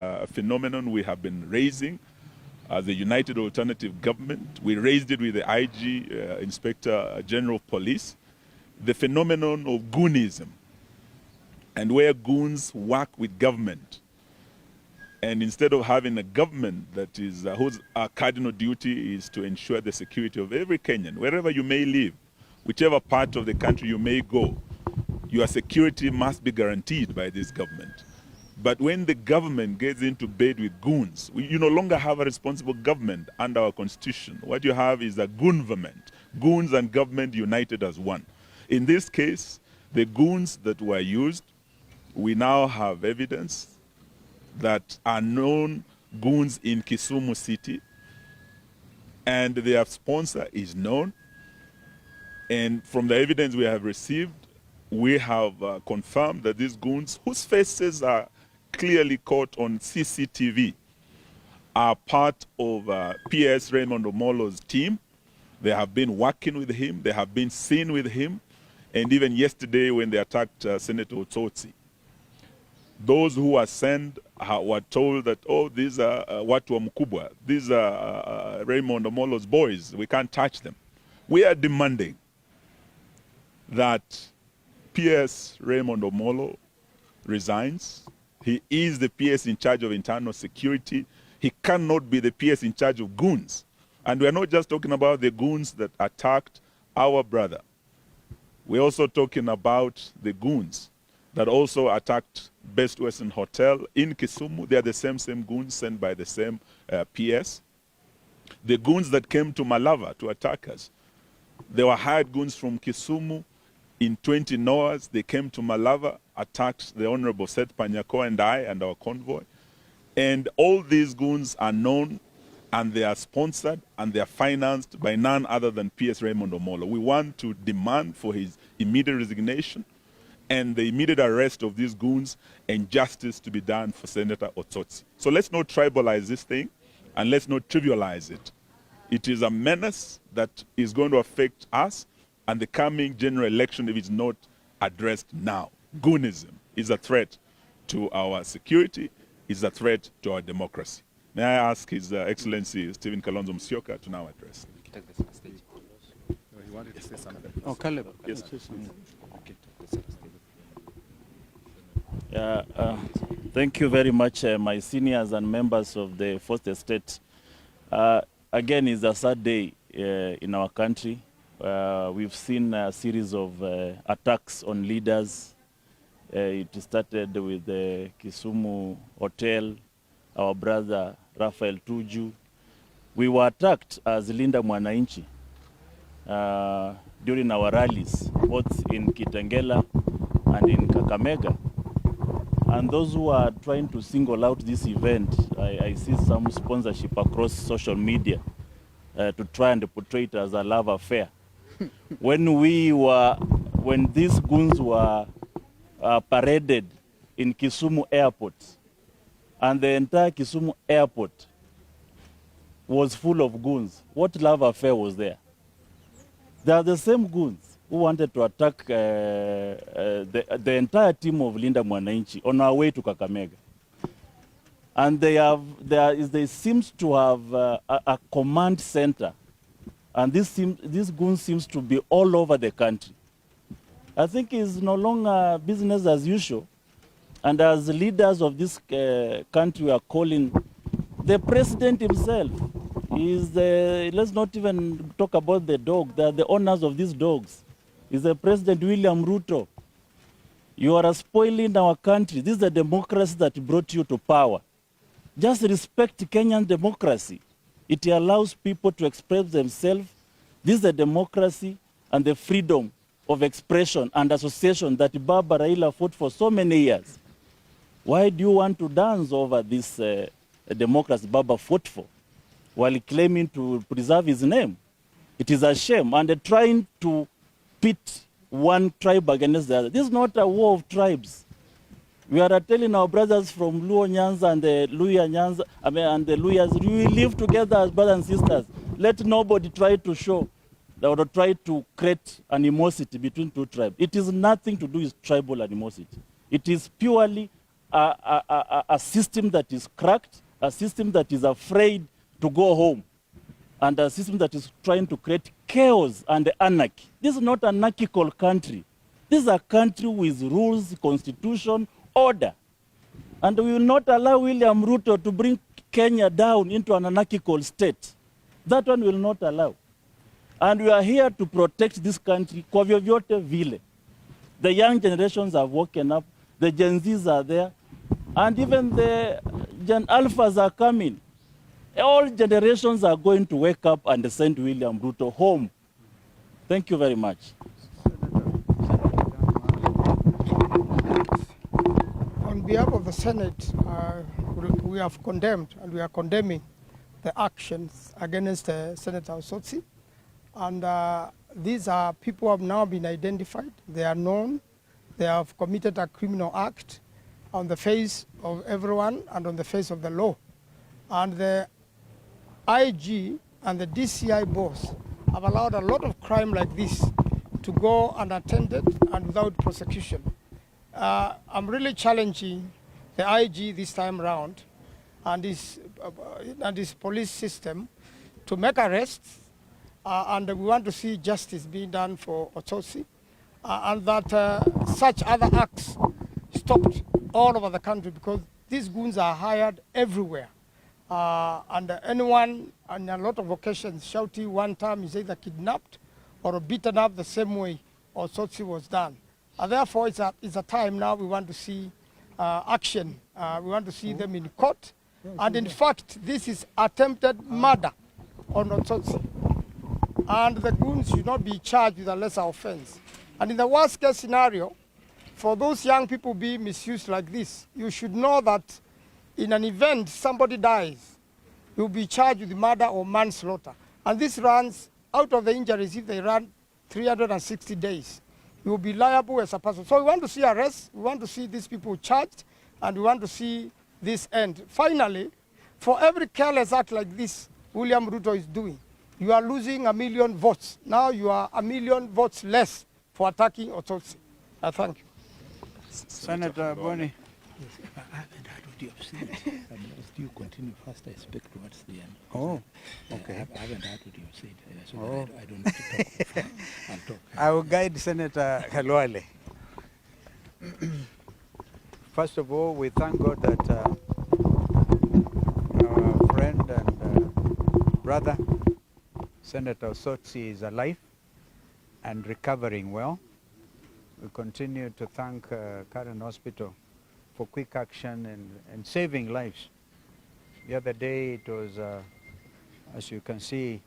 a phenomenon we have been raising as a united alternative government. We raised it with the IG, Inspector General of Police, the phenomenon of goonism, and where goons work with government. And instead of having a government that is whose cardinal duty is to ensure the security of every Kenyan, wherever you may live, whichever part of the country you may go, your security must be guaranteed by this government. But when the government gets into bed with goons, you no longer have a responsible government under our constitution. What you have is a goonverment, goons and government united as one. In this case, the goons that were used, we now have evidence that are known goons in Kisumu City, and their sponsor is known. And from the evidence we have received, we have confirmed that these goons, whose faces are clearly caught on CCTV, are part of PS Raymond Omolo's team. They have been working with him, they have been seen with him, and even yesterday when they attacked Senator Osotsi, those who were sent were told that, oh, these are watu wa mkubwa, these are Raymond Omolo's boys, we can't touch them. We are demanding that PS Raymond Omolo resigns. He is the PS in charge of internal security. He cannot be the PS in charge of goons. And we are not just talking about the goons that attacked our brother. We're also talking about the goons that also attacked Best Western Hotel in Kisumu. They are the same goons sent by the same PS. The goons that came to Malava to attack us, they were hired goons from Kisumu. In 20 hours, they came to Malava, attacked the Honorable Seth Panyako and I and our convoy. And all these goons are known, and they are sponsored, and they are financed by none other than PS Raymond Omolo. We want to demand for his immediate resignation and the immediate arrest of these goons, and justice to be done for Senator Osotsi. So let's not tribalize this thing, and let's not trivialize it. It is a menace that is going to affect us and the coming general election if it's not addressed now. Goonism is a threat to our security, is a threat to our democracy. May I ask His Excellency Stephen Kalonzo Musyoka to now address. He wanted to say something. Oh, Caleb. Yes. Thank you very much, my seniors and members of the First Estate. Again, it's a sad day in our country. We've seen a series of attacks on leaders. It started with the Kisumu Hotel, our brother Raphael Tuju. We were attacked as Linda Mwananchi during our rallies, both in Kitengela and in Kakamega. And those who are trying to single out this event, I see some sponsorship across social media to try and portray it as a love affair. When these goons were paraded in Kisumu Airport, and the entire Kisumu Airport was full of goons, what love affair was there? They are the same goons who wanted to attack the entire team of Linda Mwananchi on our way to Kakamega. And they seem to have a command center. And this goon seems to be all over the country. I think it's no longer business as usual. And as leaders of this country, we are calling the president himself. Let's not even talk about the dog. They are the owners of these dogs. Is the President William Ruto. You are spoiling our country. This is the democracy that brought you to power. Just respect Kenyan democracy. It allows people to express themselves. This is the democracy and the freedom of expression and association that Baba Raila fought for so many years. Why do you want to dance over this democracy Baba fought for while claiming to preserve his name? It is a shame, and trying to pit one tribe against the other. This is not a war of tribes. We are telling our brothers from Luo Nyanza and the Luya Nyanza, and the Luyas, we live together as brothers and sisters. Let nobody try to show or try to create animosity between two tribes. It is nothing to do with tribal animosity. It is purely a system that is cracked, a system that is afraid to go home, and a system that is trying to create chaos and anarchy. This is not an anarchical country. This is a country with rules, constitution, order. And we will not allow William Ruto to bring Kenya down into an anarchical state. That one will not allow. And we are here to protect this country kwa vyovyote vile. The young generations have woken up, the Gen Zs are there, and even the Gen Alphas are coming. All generations are going to wake up and send William Ruto home. Thank you very much. On behalf of the Senate, we have condemned and we are condemning the actions against Senator Osotsi. And these are people who have now been identified. They are known. They have committed a criminal act on the face of everyone and on the face of the law. And the IG and the DCI boss have allowed a lot of crime like this to go unattended and without prosecution. I'm really challenging the IG this time around and his police system to make arrests, and we want to see justice being done for Osotsi, and that such other acts stopped all over the country, because these goons are hired everywhere. And anyone, on a lot of occasions, shouting one time is either kidnapped or beaten up the same way Osotsi was done. And therefore, it's a time now we want to see action. We want to see them in court. And in fact, this is attempted murder on Osotsi. And the goons should not be charged with a lesser offense. And in the worst case scenario, for those young people being misused like this, you should know that in an event somebody dies, you'll be charged with murder or manslaughter. And this runs out of the injuries. If they run 360 days, you will be liable as a person. So we want to see arrests, we want to see these people charged, and we want to see this end. Finally, for every careless act like this William Ruto is doing, you are losing 1 million votes. Now you are 1 million votes less for attacking Osotsi. Thank you. Senator Boni. Yes, I haven't heard what you have said. Unless you continue first, I speak towards the end. Oh, okay. I haven't heard what you have said, so Oh. I don't need to talk before. I'll talk. I will guide Senator Khalwale. First of all, we thank God that our friend and brother, Senator Osotsi, is alive and recovering well. We continue to thank Karen Hospital for quick action and saving lives. The other day it was, as you can see,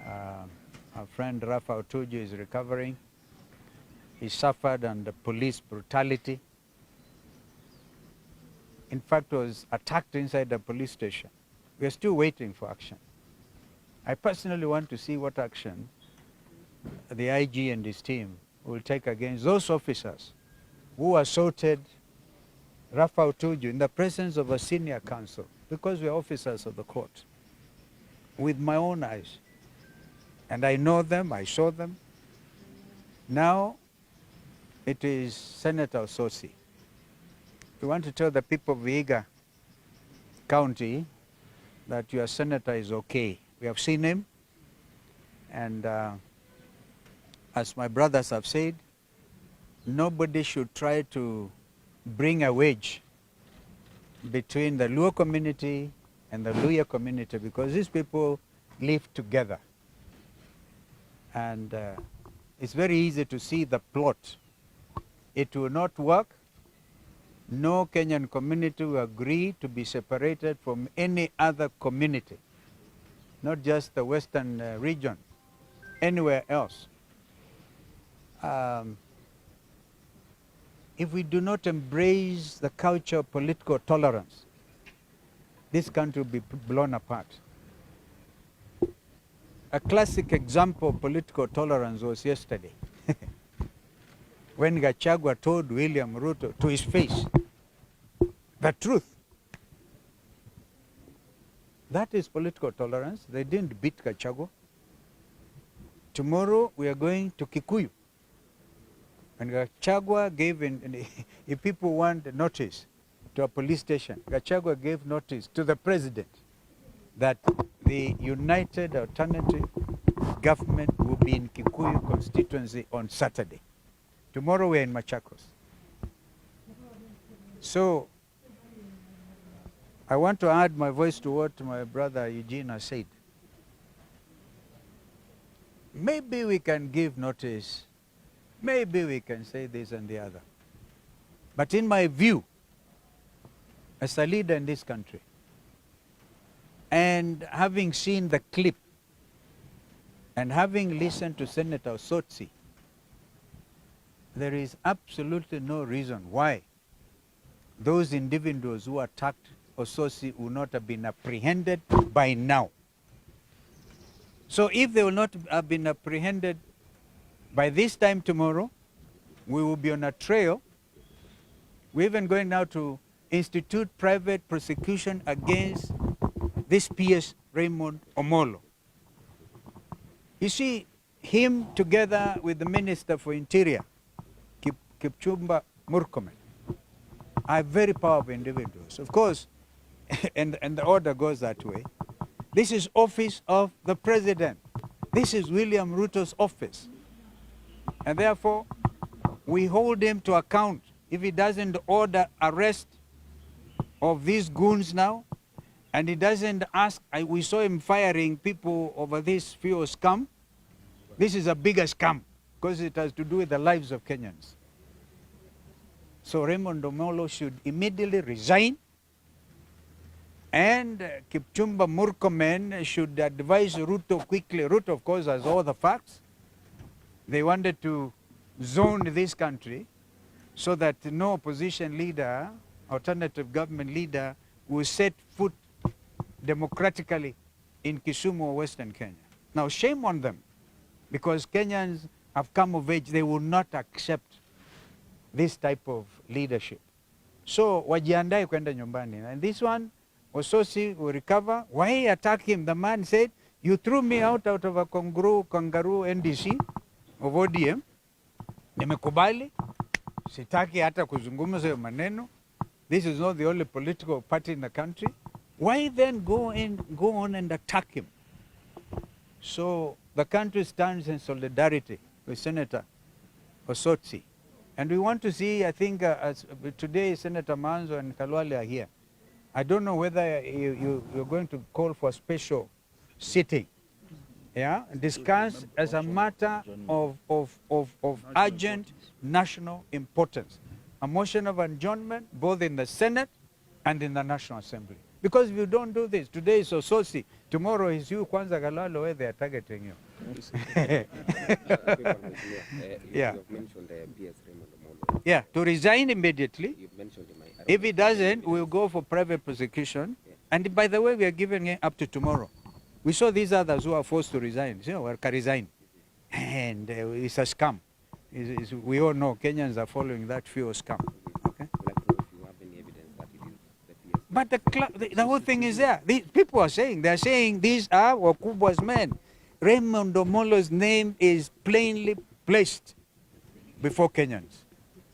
our friend Rafa Otuju is recovering. He suffered under police brutality. In fact, was attacked inside the police station. We are still waiting for action. I personally want to see what action the IG and his team will take against those officers who assaulted Rafa Otuju in the presence of a senior counsel, because we are officers of the court, with my own eyes. And I know them, I saw them. Now it is Senator Osotsi. We want to tell the people of Vihiga County that your senator is okay. We have seen him, and as my brothers have said, nobody should try to bring a wedge between the Luo community and the Luya community, because these people live together. And it's very easy to see the plot. It will not work. No Kenyan community will agree to be separated from any other community, not just the western region, anywhere else. If we do not embrace the culture of political tolerance, this country will be blown apart. A classic example of political tolerance was yesterday, when Gachagua told William Ruto to his face the truth. That is political tolerance. They didn't beat Gachagua. Tomorrow we are going to Kikuyu. And Gachagua gave in, if people want the notice, to a police station. Gachagua gave notice to the president that the United Alternative Government will be in Kikuyu constituency on Saturday. Tomorrow we're in Machakos. So I want to add my voice to what my brother Eugene has said. Maybe we can give notice, maybe we can say this and the other. But in my view, as a leader in this country, and having seen the clip, and having listened to Senator Osotsi, there is absolutely no reason why those individuals who attacked Osotsi would not have been apprehended by now. So if they will not have been apprehended by this time tomorrow, we will be on a trail. We're even going now to institute private prosecution against this PS Raymond Omolo. You see, him together with the Minister for Interior, Kipchumba Murkomen, are very powerful individuals. Of course, and the order goes that way. This is office of the president. This is William Ruto's office. And therefore, we hold him to account if he doesn't order arrest of these goons now, and he doesn't ask. We saw him firing people over this fuel scam. This is a bigger scam because it has to do with the lives of Kenyans. So Raymond Omolo should immediately resign, and Kipchumba Murkomen should advise Ruto quickly. Ruto, of course, has all the facts. They wanted to zone this country so that no opposition leader, alternative government leader, will set foot democratically in Kisumu or Western Kenya. Now, shame on them, because Kenyans have come of age. They will not accept this type of leadership. So, wajiandae kwenda nyumbani. And this one, Osotsi will recover. Why attack him? The man said, you threw me out of a kangaroo NDC of ODM. Nimekubali. Sitaki hata kuzungumza hiyo maneno. This is not the only political party in the country. Why then go on and attack him? So the country stands in solidarity with Senator Osotsi. And we want to see, I think, today Senator Manzo and Kalwale are here. I don't know whether you're going to call for a special sitting, yeah, discuss as a matter of urgent national importance, a motion of adjournment both in the Senate and in the National Assembly. Because if you don't do this, today is Osotsi, tomorrow is you, Kwanza Galalo, where they are targeting you. Yeah. You've mentioned PS Raymond Omolo. Yeah, to resign immediately. You've mentioned him. If he doesn't, we'll go for private prosecution. Yeah. And by the way, we are giving it up to tomorrow. We saw these others who are forced to resign. You know, we can resign. And it's a scam. We all know Kenyans are following that fuel scam. Okay? But the whole thing is there. People are saying, they're saying these are Wakubwa's men. Raymond Omolo's name is plainly placed before Kenyans.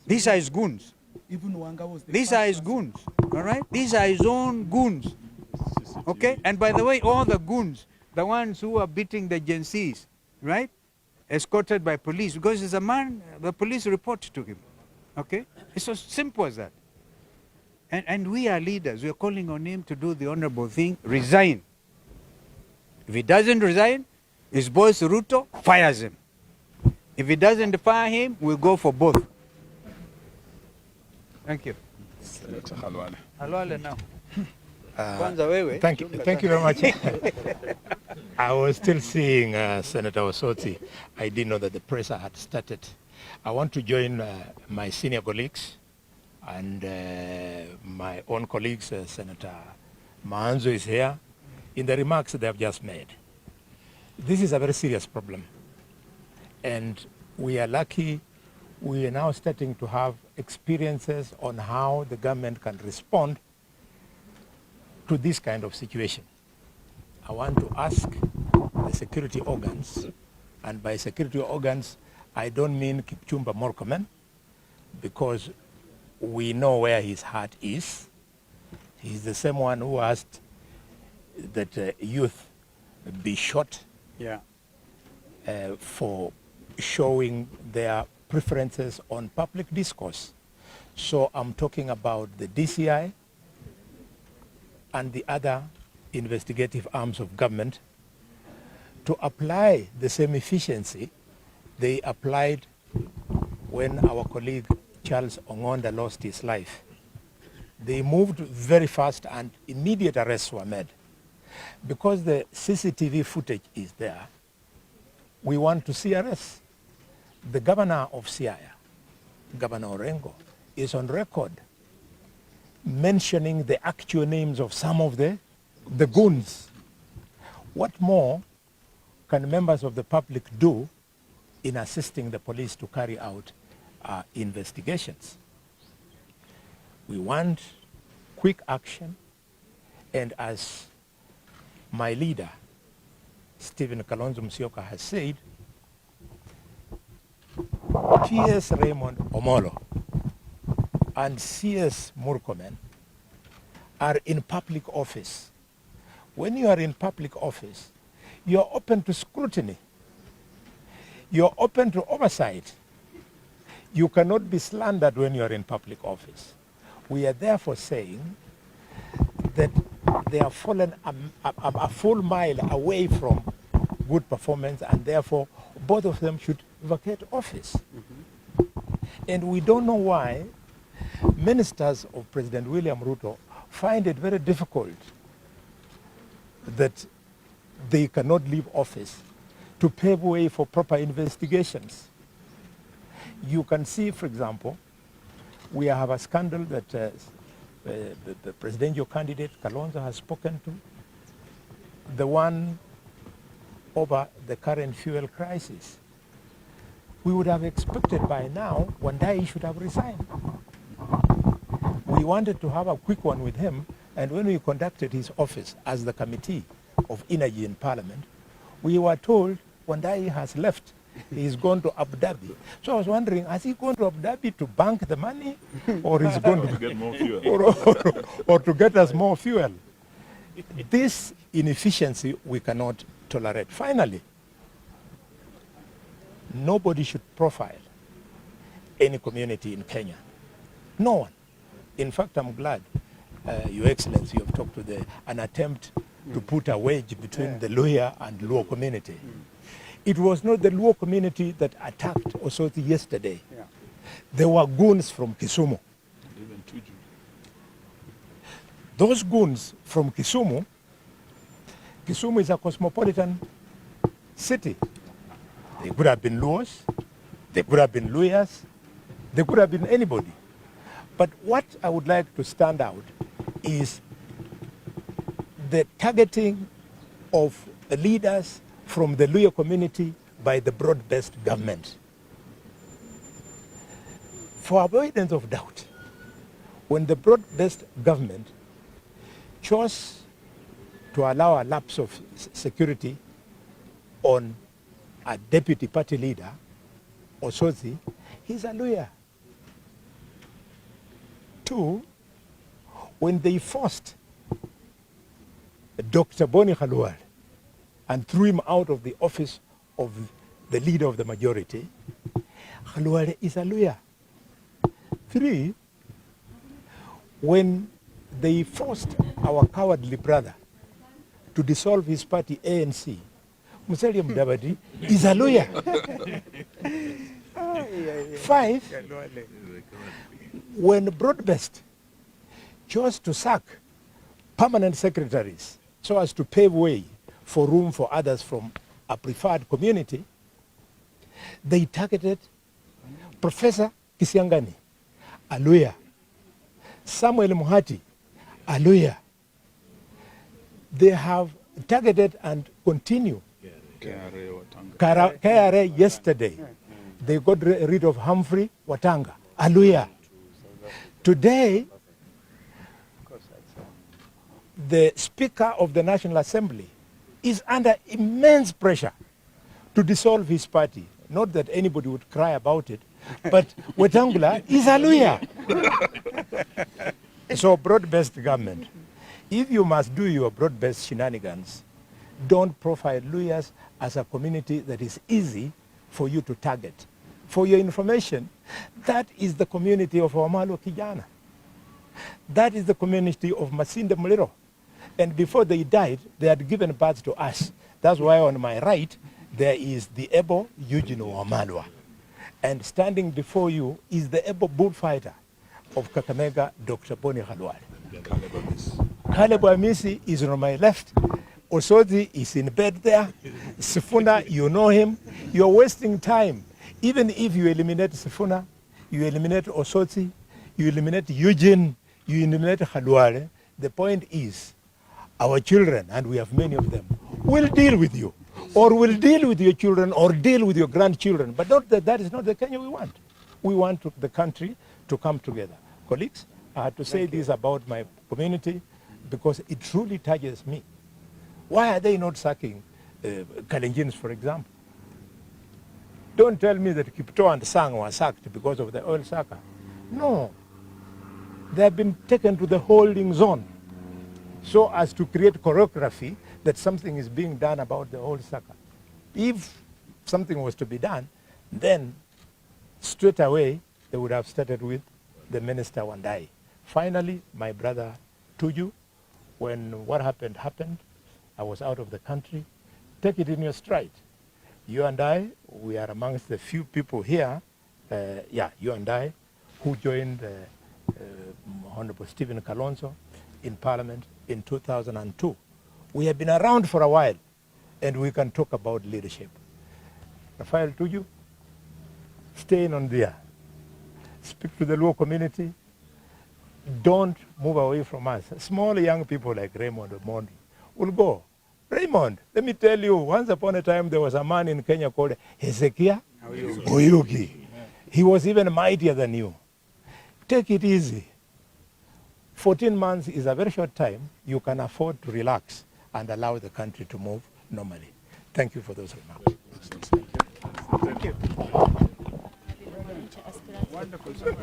These are his goons. These are his goons, all right? These are his own goons, okay? And by the way, all the goons, the ones who are beating the Gen Zs, right? Escorted by police, because it's a man, the police report to him, okay? It's as simple as that. And we are leaders. We are calling on him to do the honorable thing, resign. If he doesn't resign, his boss Ruto fires him. If he doesn't fire him, we'll go for both. Thank you. Senator Halwale. Halwale now. Kwanza wewe. Thank you very much. I was still seeing Senator Osotsi. I didn't know that the press had started. I want to join my senior colleagues and my own colleagues. Senator Manzo is here. In the remarks they have just made, this is a very serious problem. And we are lucky we are now starting to have experiences on how the government can respond to this kind of situation. I want to ask the security organs, and by security organs, I don't mean Kipchumba Murkomen, because we know where his heart is. He's the same one who asked that youth be shot Yeah. for showing their preferences on public discourse. So I'm talking about the DCI and the other investigative arms of government to apply the same efficiency they applied when our colleague Charles Ongonda lost his life. They moved very fast and immediate arrests were made. Because the CCTV footage is there, we want to see arrests. The governor of Siaya, Governor Orengo, is on record mentioning the actual names of some of the goons. What more can members of the public do in assisting the police to carry out investigations? We want quick action, and as my leader, Stephen Kalonzo Musyoka, has said, PS Raymond Omolo and CS Murkomen are in public office. When you are in public office, you are open to scrutiny. You are open to oversight. You cannot be slandered when you are in public office. We are therefore saying that they have fallen a full mile away from good performance, and therefore both of them should vacate office. And we don't know why ministers of President William Ruto find it very difficult that they cannot leave office to pave way for proper investigations. You can see, for example, we have a scandal that the presidential candidate Kalonzo has spoken to, the one over the current fuel crisis. We would have expected by now Wandai should have resigned. We wanted to have a quick one with him, and when we conducted his office as the Committee of Energy in Parliament, we were told Wandai has left. He's gone to Abu Dhabi. So I was wondering, has he gone to Abu Dhabi to bank the money, or is going to get more fuel, or to get us more fuel? This inefficiency we cannot tolerate. Finally, nobody should profile any community in Kenya. No one. In fact, I'm glad, Your Excellency, you have talked to an attempt to put a wedge between the Luhya and Luo community. It was not the Luo community that attacked Osotsi yesterday. Yeah. There were goons from Kisumu. even Tuju. Those goons from Kisumu is a cosmopolitan city. They could have been Luos, they could have been Luyas, they could have been anybody. But what I would like to stand out is the targeting of the leaders from the Luya community by the broad-based government. For avoidance of doubt, when the broad-based government chose to allow a lapse of security on a deputy party leader, Osotsi, he's a Luya. 2, when they forced Dr. Boni Khalwal and threw him out of the office of the leader of the majority, Khalwal is a Luya. 3, when they forced our cowardly brother to dissolve his party ANC, Musalia Mudavadi is a Luya. 5, when Broadbest chose to sack permanent secretaries so as to pave way for room for others from a preferred community, they targeted Professor Kisiangani, a Luya, Samuel Muhati, a Luya. They have targeted and continue. KRA yesterday, they got rid of Humphrey Watanga, a Luya. Today, the Speaker of the National Assembly is under immense pressure to dissolve his party. Not that anybody would cry about it, but Wetangula is a Luya. So broad-based government. If you must do your broad-based shenanigans, don't profile Luyas as a community that is easy for you to target. For your information, that is the community of Wamalo Kijana. That is the community of Masinde Muliro. And before they died, they had given birth to us. That's why on my right, there is the Ebo Eugene Wamalwa. And standing before you is the Ebo bullfighter of Kakamega, Dr. Boni Khalwale. Caleb Amisi is on my left. Osotsi is in bed there. Sifuna, you know him. You're wasting time. Even if you eliminate Sifuna, you eliminate Osotsi, you eliminate Eugene, you eliminate Khalwale, the point is, our children, and we have many of them, will deal with you, or will deal with your children, or deal with your grandchildren. But that is not the Kenya we want. We want the country to come together. Colleagues, I had to say this about my community because it truly touches me. Why are they not sacking Kalenjins, for example? Don't tell me that Kipto and Sang were sacked because of the oil sucker. No. They have been taken to the holding zone so as to create choreography that something is being done about the oil sucker. If something was to be done, then straight away they would have started with the minister Wandai. Finally, my brother Tuju, when what happened, I was out of the country. Take it in your stride. You and I, we are amongst the few people here, you and I, who joined Honorable Stephen Kalonzo in Parliament in 2002. We have been around for a while, and we can talk about leadership. Rafael Tuju, stay on there. Speak to the Luo community. Don't move away from us. Small young people like Raymond Omondi will go. Raymond, let me tell you, once upon a time there was a man in Kenya called Hezekiah Oyugi. He was even mightier than you. Take it easy. 14 months is a very short time. You can afford to relax and allow the country to move normally. Thank you for those remarks. Thank you. Wonderful. Sir.